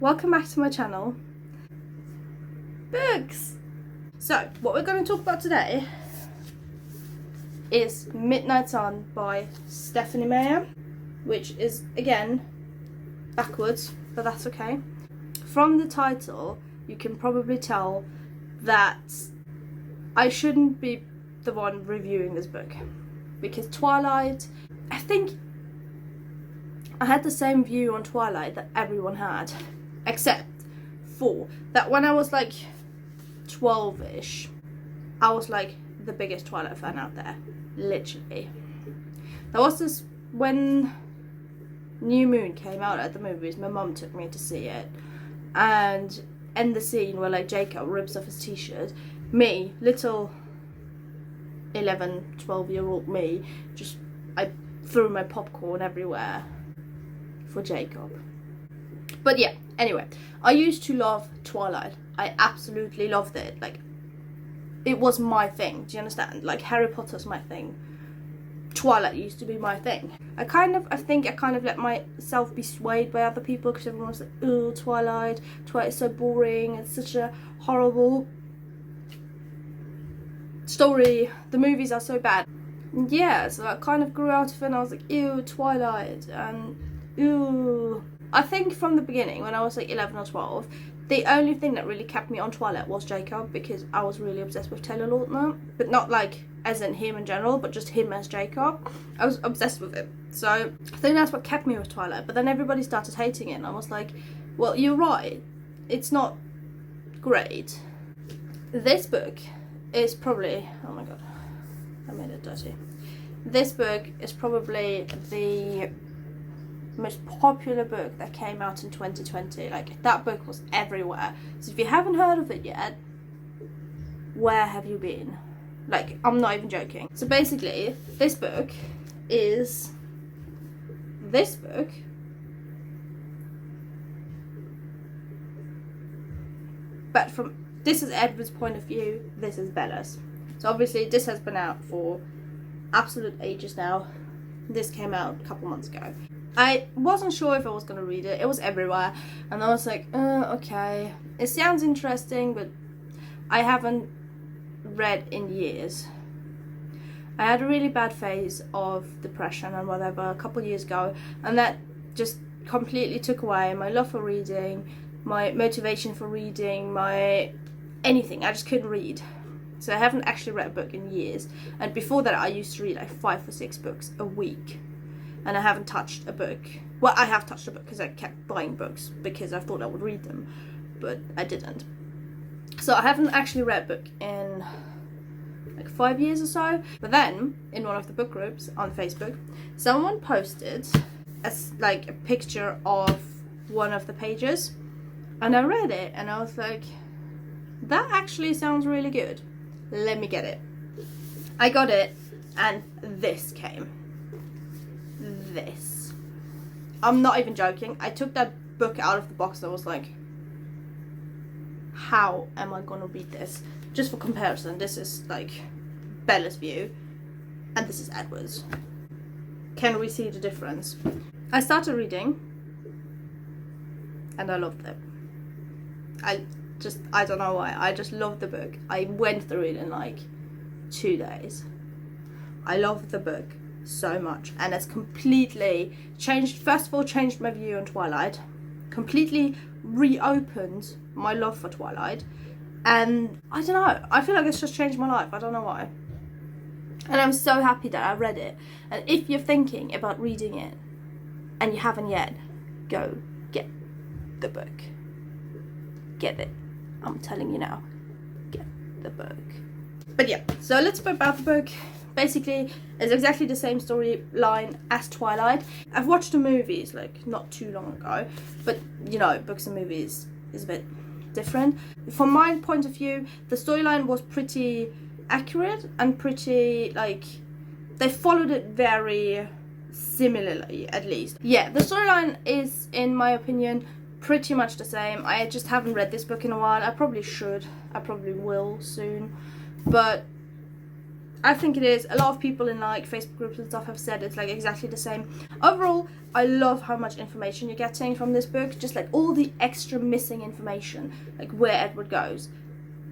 Welcome back to my channel. Books! So, what we're going to talk about today is Midnight Sun by Stephanie Meyer, which is, again, backwards, but that's okay. From the title, you can probably tell that I shouldn't be the one reviewing this book, because Twilight, I think I had the same view on Twilight that everyone had, except for that when I was like 12ish, I was like the biggest Twilight fan out there, literally. There was this, when New Moon came out at the movies, my mum took me to see it, and in the scene where like Jacob rips off his t-shirt, me, little 11, 12-year-old me, I threw my popcorn everywhere for Jacob. But yeah, anyway, I used to love Twilight. I absolutely loved it. Like, it was my thing. Do you understand? Like, Harry Potter's my thing. Twilight used to be my thing. I think I kind of let myself be swayed by other people, because everyone was like, oh, Twilight is so boring, it's such a horrible story, the movies are so bad. And yeah, so I kind of grew out of it and I was like, ew, Twilight, and ew. I think from the beginning, when I was like 11 or 12, the only thing that really kept me on Twilight was Jacob, because I was really obsessed with Taylor Lautner, but not like as in him in general, but just him as Jacob. I was obsessed with him, so I think that's what kept me with Twilight. But then everybody started hating it and I was like, well, you're right, it's not great. This book is probably, oh my god, I made it dirty. This book is probably the most popular book that came out in 2020. Like, that book was everywhere. So if you haven't heard of it yet, where have you been? Like, I'm not even joking. So basically, this book is this book, but this is Edward's point of view, this is Bella's. So obviously this has been out for absolute ages now. This came out a couple months ago. I wasn't sure if I was going to read it. It was everywhere. And I was like, okay. It sounds interesting, but I haven't read in years. I had a really bad phase of depression and whatever a couple years ago. And that just completely took away my love for reading, my motivation for reading, my anything. I just couldn't read. So I haven't actually read a book in years. And before that I used to read like 5 or 6 books a week. And I haven't touched a book. Well, I have touched a book because I kept buying books because I thought I would read them, but I didn't. So I haven't actually read a book in like 5 years or so. But then, in one of the book groups on Facebook, someone posted like a picture of one of the pages. And I read it and I was like, that actually sounds really good. Let me get it. I got it and this came. This. I'm not even joking. I took that book out of the box and I was like, how am I gonna read this? Just for comparison, this is like Bella's view and this is Edward's. Can we see the difference? I started reading and I loved it. I don't know why, I just loved the book. I went through it in like 2 days. I loved the book so much, and it's completely changed, first of all, changed my view on Twilight, completely reopened my love for Twilight, and I don't know, I feel like it's just changed my life. I don't know why, and I'm so happy that I read it. And if you're thinking about reading it and you haven't yet, go get the book. Get it. I'm telling you now, get the book. But yeah, so let's talk about the book. Basically, it's exactly the same storyline as Twilight. I've watched the movies like not too long ago, but you know, books and movies is a bit different. From my point of view, the storyline was pretty accurate and pretty, like, they followed it very similarly, at least. Yeah, the storyline is, in my opinion, pretty much the same. I just haven't read this book in a while. I probably should. I probably will soon. But I think it is. A lot of people in like Facebook groups and stuff have said it's like exactly the same. Overall, I love how much information you're getting from this book. Just like all the extra missing information, like where Edward goes,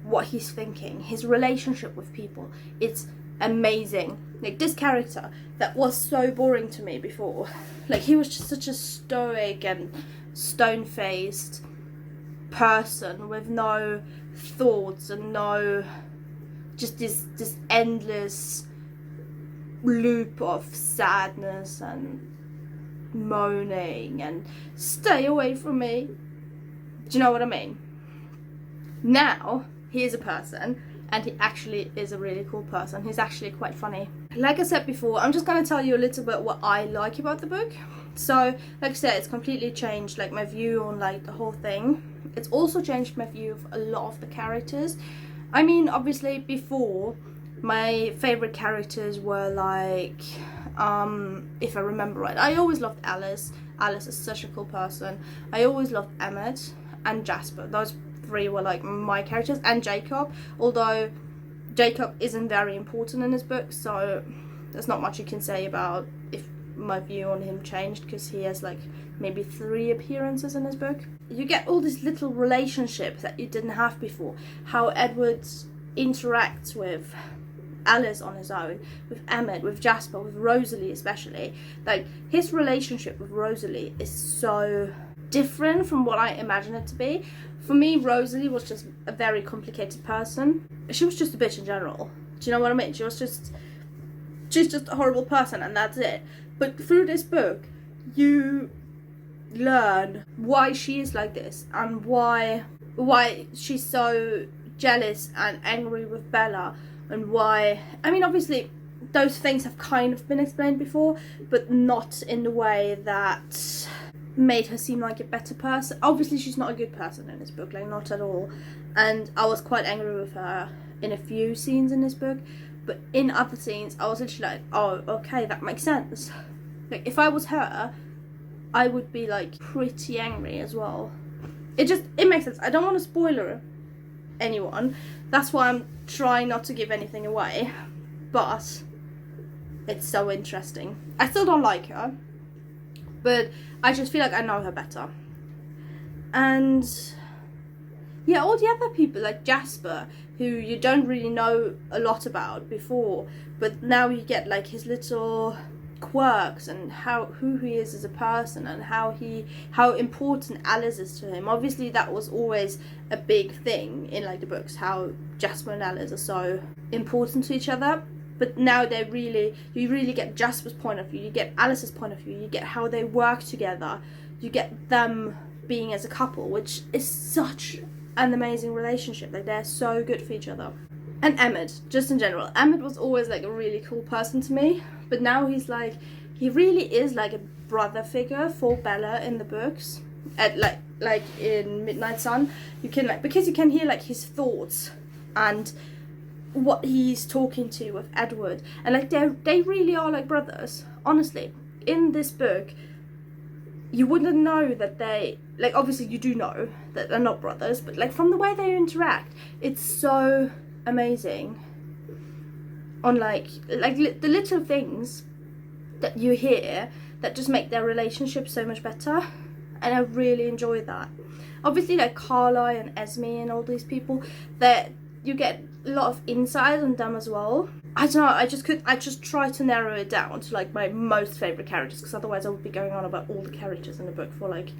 what he's thinking, his relationship with people. It's amazing. Like this character that was so boring to me before, like he was just such a stoic and stone-faced person with no thoughts and no, just this endless loop of sadness and moaning and stay away from me. Do you know what I mean? Now he is a person, and he actually is a really cool person. He's actually quite funny. Like I said before, I'm just going to tell you a little bit what I like about the book. So, like I said, it's completely changed like my view on like the whole thing. It's also changed my view of a lot of the characters. I mean, obviously before, my favourite characters were like, if I remember right, I always loved Alice. Alice is such a cool person. I always loved Emmett and Jasper. Those three were like my characters, and Jacob, although Jacob isn't very important in this book, so there's not much you can say about if my view on him changed, because he has like maybe 3 appearances in this book. You get all these little relationships that you didn't have before. How Edward interacts with Alice on his own, with Emmett, with Jasper, with Rosalie especially. Like his relationship with Rosalie is so different from what I imagined it to be. For me, Rosalie was just a very complicated person. She was just a bitch in general. Do you know what I mean? She's just a horrible person, and that's it. But through this book, you learn why she is like this, and why she's so jealous and angry with Bella, and why, I mean, obviously those things have kind of been explained before, but not in the way that made her seem like a better person. Obviously she's not a good person in this book, like not at all, and I was quite angry with her in a few scenes in this book, but in other scenes I was literally like, oh okay, that makes sense. Like if I was her, I would be like pretty angry as well. It makes sense. I don't want to spoiler anyone, that's why I'm trying not to give anything away, but it's so interesting. I still don't like her, but I just feel like I know her better. And yeah, all the other people like Jasper, who you don't really know a lot about before, but now you get like his little quirks and who he is as a person, and how important Alice is to him. Obviously that was always a big thing in like the books, how Jasper and Alice are so important to each other. But now you really get Jasper's point of view, you get Alice's point of view, you get how they work together, you get them being as a couple, which is such an amazing relationship. Like they're so good for each other. And Emmett, just in general, Emmett was always like a really cool person to me, but now he really is like a brother figure for Bella in the books. At like in Midnight Sun, you can like, because you can hear like his thoughts and what he's talking to with Edward, and like they really are like brothers. Honestly, in this book you wouldn't know that they, like obviously you do know that they're not brothers, but like from the way they interact, it's so amazing. On like the little things that you hear that just make their relationship so much better, and I really enjoy that. Obviously like Carla and Esme and all these people, that you get a lot of insight on them as well. I don't know, I just try to narrow it down to like my most favourite characters, because otherwise I would be going on about all the characters in the book for like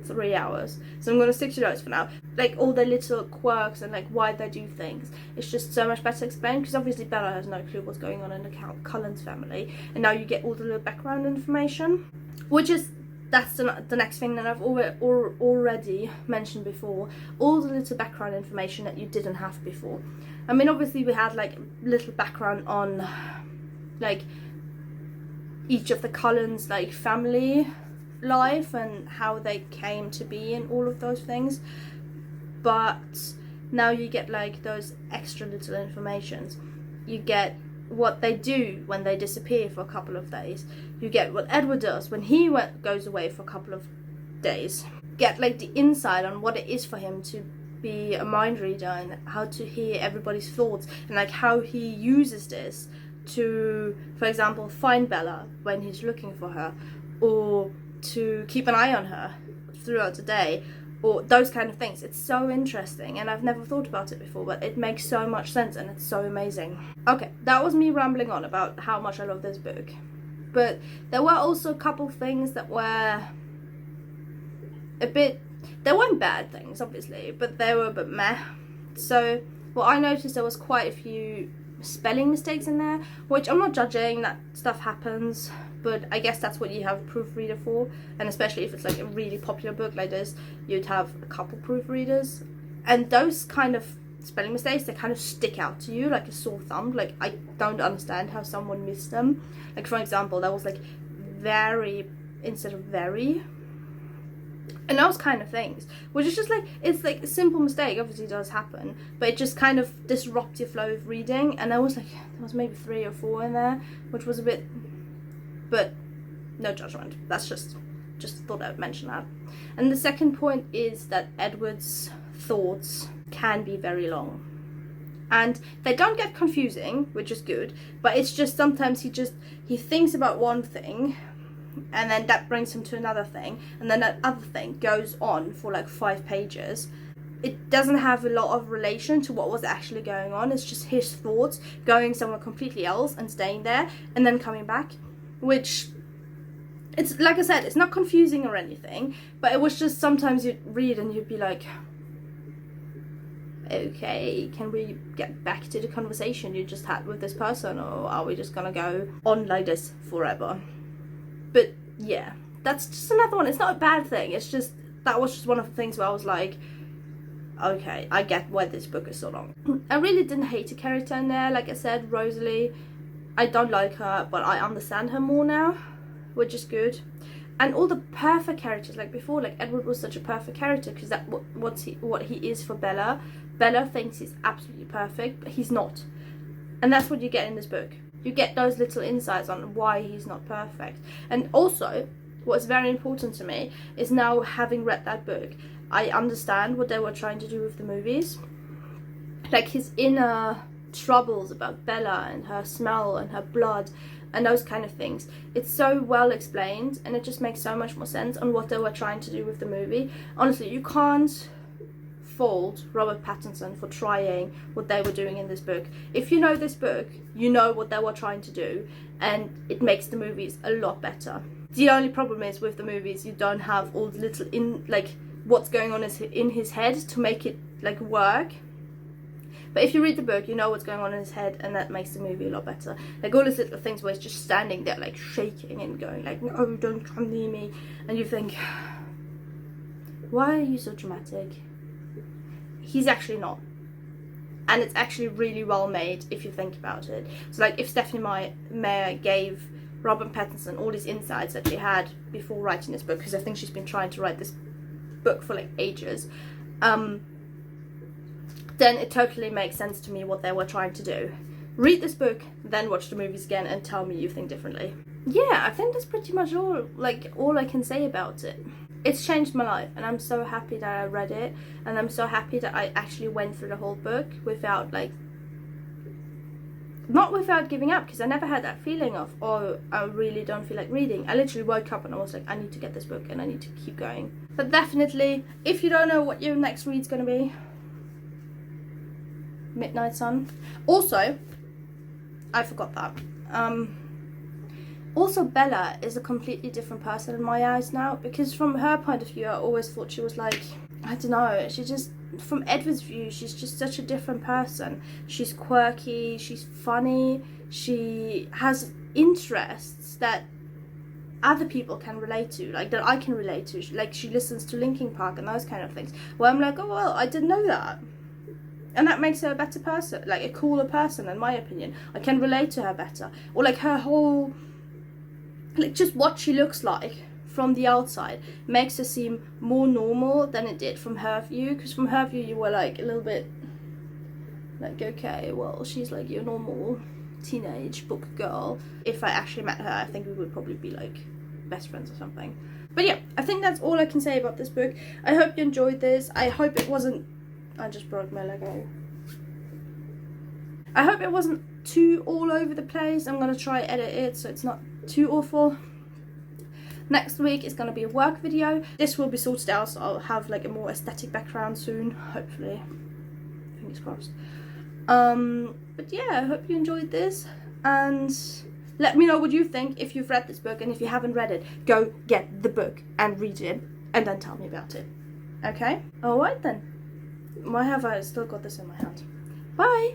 3 hours. So I'm going to stick to those for now. Like all their little quirks and like why they do things, it's just so much better explained, because obviously Bella has no clue what's going on in the Cullens family, and now you get all the little background information, which is, that's the next thing that I've already mentioned before, all the little background information that you didn't have before. I mean obviously we had like little background on like each of the Cullens like family life and how they came to be and all of those things, but now you get like those extra little informations. You get what they do when they disappear for a couple of days, you get what Edward does when he goes away for a couple of days, get like the insight on what it is for him to be a mind reader and how to hear everybody's thoughts, and like how he uses this to, for example, find Bella when he's looking for her, or to keep an eye on her throughout the day, or those kind of things. It's so interesting, and I've never thought about it before, but it makes so much sense and it's so amazing. Okay, that was me rambling on about how much I love this book, but there were also a couple things that were a bit, they weren't bad things obviously, but they were a bit meh. So what I noticed, there was quite a few spelling mistakes in there, which I'm not judging, that stuff happens, but I guess that's what you have a proofreader for, and especially if it's like a really popular book like this, you'd have a couple proofreaders, and those kind of spelling mistakes, they kind of stick out to you like a sore thumb. Like, I don't understand how someone missed them. Like, for example, that was like very instead of very, and those kind of things, which is just like, it's like a simple mistake, obviously it does happen, but it just kind of disrupts your flow of reading. And there was maybe 3 or 4 in there, which was a bit, but no judgment, that's just thought I would mention that. And the second point is that Edward's thoughts can be very long, and they don't get confusing, which is good, but it's just sometimes he thinks about one thing, and then that brings him to another thing, and then that other thing goes on for like 5 pages. It doesn't have a lot of relation to what was actually going on. It's just his thoughts going somewhere completely else and staying there and then coming back, which, it's like I said, it's not confusing or anything, but it was just sometimes you'd read and you'd be like, okay, can we get back to the conversation you just had with this person, or are we just gonna go on like this forever? But yeah, that's just another one. It's not a bad thing, it's just, that was just one of the things where I was like, okay, I get why this book is so long. I really didn't hate a character in there. Like I said, Rosalie, I don't like her, but I understand her more now, which is good. And all the perfect characters, like before, like Edward was such a perfect character because that's what he is for Bella. Bella thinks he's absolutely perfect, but he's not. And that's what you get in this book. You get those little insights on why he's not perfect. And also, what's very important to me is, now having read that book, I understand what they were trying to do with the movies. Like his inner troubles about Bella and her smell and her blood and those kind of things. It's so well explained, and it just makes so much more sense on what they were trying to do with the movie. Honestly, you can't fault Robert Pattinson for trying what they were doing in this book. If you know this book, you know what they were trying to do, and it makes the movies a lot better. The only problem is with the movies, you don't have all the little what's going on in his head to make it like work. But if you read the book, you know what's going on in his head, and that makes the movie a lot better. Like all these little things where he's just standing there like shaking and going like, no, don't come near me, and you think, why are you so dramatic? He's actually not. And it's actually really well made if you think about it. So like, if Stephanie Meyer gave Robert Pattinson all these insights that she had before writing this book, because I think she's been trying to write this book for like ages, then it totally makes sense to me what they were trying to do. Read this book, then watch the movies again and tell me you think differently. Yeah, I think that's pretty much all I can say about it. It's changed my life, and I'm so happy that I read it, and I'm so happy that I actually went through the whole book without not without giving up, because I never had that feeling of, oh, I really don't feel like reading. I literally woke up and I was like, I need to get this book and I need to keep going. But definitely, if you don't know what your next read's gonna be, Midnight Sun. Also, I forgot that. Also, Bella is a completely different person in my eyes now, because from her point of view, I always thought she was like, I don't know, she just, from Edward's view, she's just such a different person. She's quirky, she's funny, she has interests that other people can relate to, like that I can relate to. Like she listens to Linkin Park and those kind of things, where I'm like, oh well, I didn't know that. And that makes her a better person, like a cooler person in my opinion. I can relate to her better. Or like her whole, like just what she looks like from the outside makes her seem more normal than it did from her view. Because from her view you were like a little bit like, okay, well she's like your normal teenage book girl. If I actually met her, I think we would probably be like best friends or something. But yeah, I think that's all I can say about this book. I hope you enjoyed this. I hope it wasn't I just broke my Lego. I hope it wasn't too all over the place. I'm gonna try edit it so it's not too awful. Next week is going to be a work video. This will be sorted out, so I'll have like a more aesthetic background soon, hopefully. Fingers crossed. But yeah, I hope you enjoyed this, and let me know what you think if you've read this book, and if you haven't read it, go get the book and read it, and then tell me about it. Okay? Alright then. Why have I still got this in my hand? Bye!